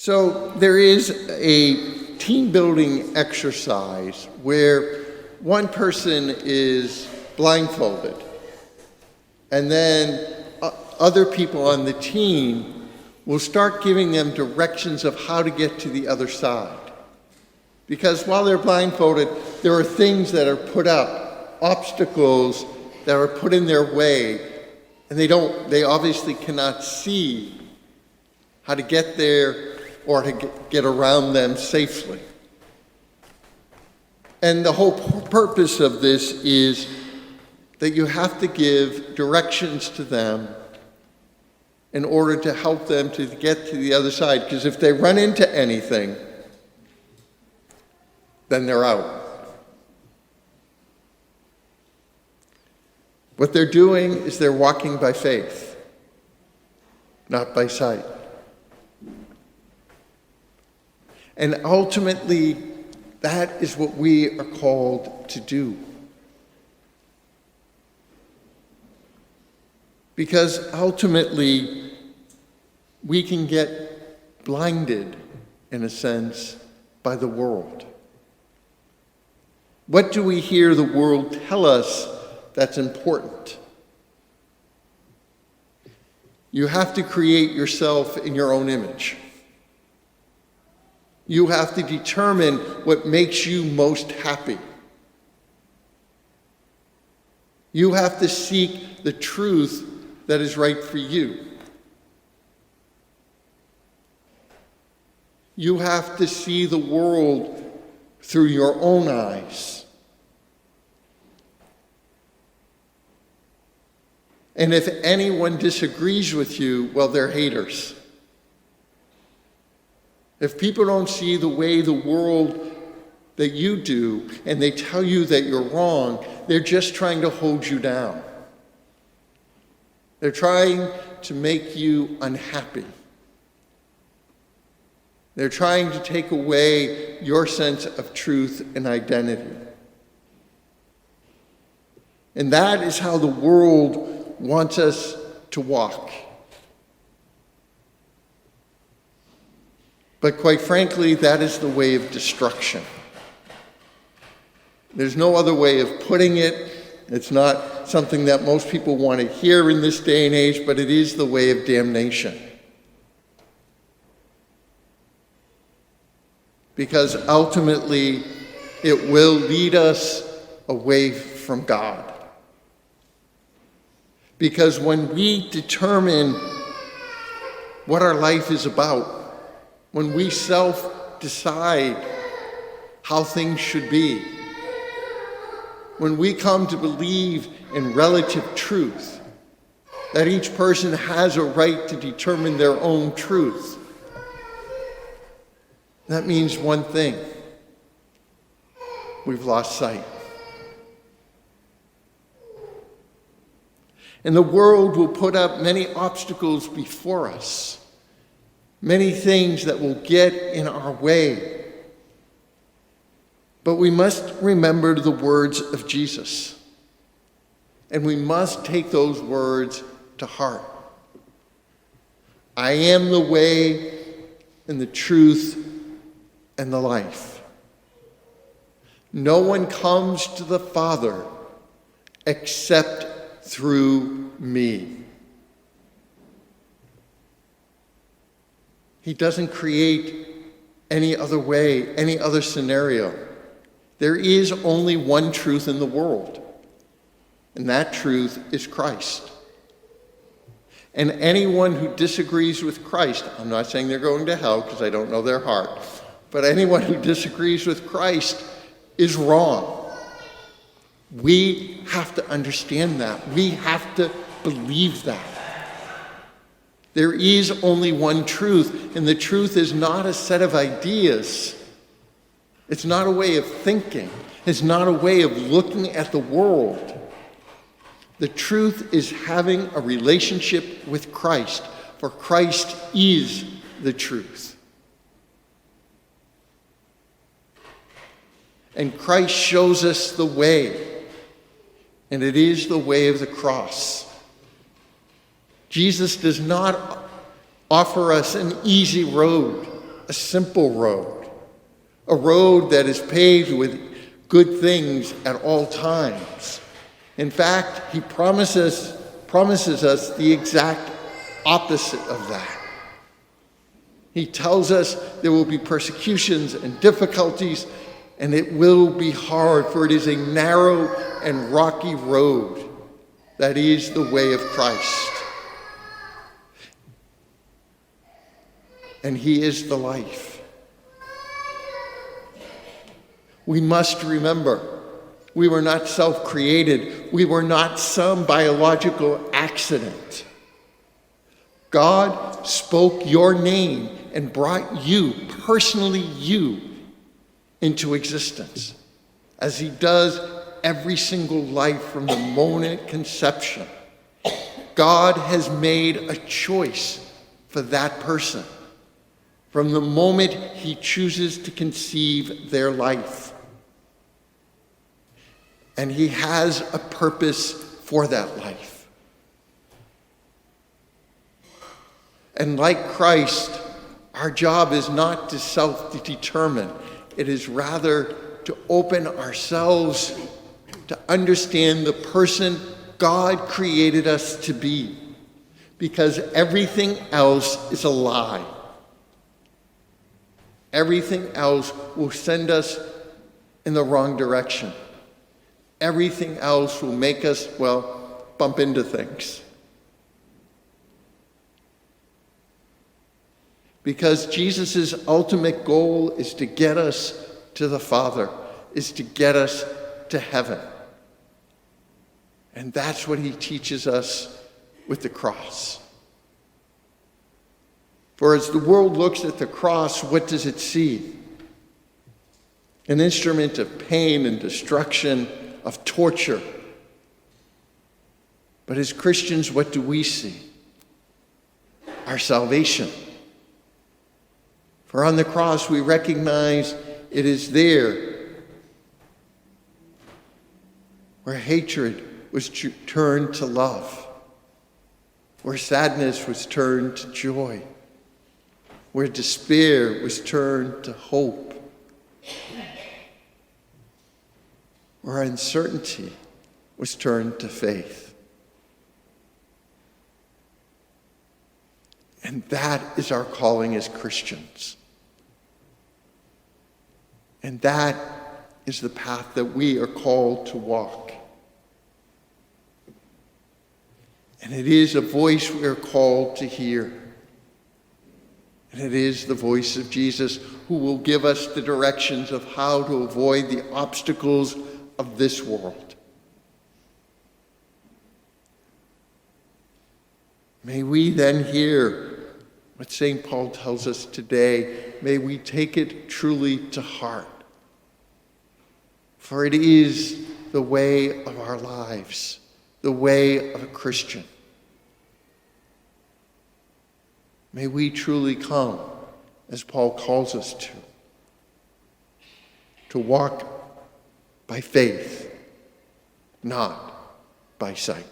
So there is a team building exercise where one person is blindfolded, and then other people on the team will start giving them directions of how to get to the other side. Because while they're blindfolded, there are things that are put up, obstacles that are put in their way, and they obviously cannot see how to get there or to get around them safely. And the whole purpose of this is that you have to give directions to them in order to help them to get to the other side. Because if they run into anything, then they're out. What they're doing is they're walking by faith, not by sight. And ultimately, that is what we are called to do. Because ultimately, we can get blinded, in a sense, by the world. What do we hear the world tell us that's important? You have to create yourself in your own image. You have to determine what makes you most happy. You have to seek the truth that is right for you. You have to see the world through your own eyes. And if anyone disagrees with you, well, they're haters. If people don't see the way the world that you do, and they tell you that you're wrong, they're just trying to hold you down. They're trying to make you unhappy. They're trying to take away your sense of truth and identity. And that is how the world wants us to walk. But quite frankly, that is the way of destruction. There's no other way of putting it. It's not something that most people want to hear in this day and age, but it is the way of damnation. Because ultimately, it will lead us away from God. Because when we determine what our life is about, when we self-decide how things should be, when we come to believe in relative truth, that each person has a right to determine their own truth, that means one thing: we've lost sight. And the world will put up many obstacles before us. Many things that will get in our way. But we must remember the words of Jesus. And we must take those words to heart. I am the way and the truth and the life. No one comes to the Father except through me. He doesn't create any other way, any other scenario. There is only one truth in the world, and that truth is Christ. And anyone who disagrees with Christ, I'm not saying they're going to hell because I don't know their heart, but anyone who disagrees with Christ is wrong. We have to understand that. We have to believe that. There is only one truth, and the truth is not a set of ideas. It's not a way of thinking. It's not a way of looking at the world. The truth is having a relationship with Christ, for Christ is the truth. And Christ shows us the way, and it is the way of the cross. Jesus does not offer us an easy road. a simple road, a road that is paved with good things at all times. In fact, he promises us the exact opposite of that. He tells us there will be persecutions and difficulties, and it will be hard, for it is a narrow and rocky road that is the way of Christ. And he is the life. We must remember, we were not self-created. We were not some biological accident. God spoke your name and brought you, personally you, into existence, as he does every single life from the moment of conception. God has made a choice for that person from the moment he chooses to conceive their life. And he has a purpose for that life. And like Christ, our job is not to self-determine. It is rather to open ourselves to understand the person God created us to be, because everything else is a lie. Everything else will send us in the wrong direction. Everything else will make us, bump into things. Because Jesus' ultimate goal is to get us to the Father, is to get us to heaven. And that's what he teaches us with the cross. For as the world looks at the cross, what does it see? An instrument of pain and destruction, of torture. But as Christians, what do we see? Our salvation. For on the cross, we recognize it is there where hatred was turned to love, where sadness was turned to joy, where despair was turned to hope, where uncertainty was turned to faith. And that is our calling as Christians. And that is the path that we are called to walk. And it is a voice we are called to hear. And it is the voice of Jesus who will give us the directions of how to avoid the obstacles of this world. May we then hear what St. Paul tells us today. May we take it truly to heart. For it is the way of our lives, the way of a Christian. May we truly come, as Paul calls us to walk by faith, not by sight.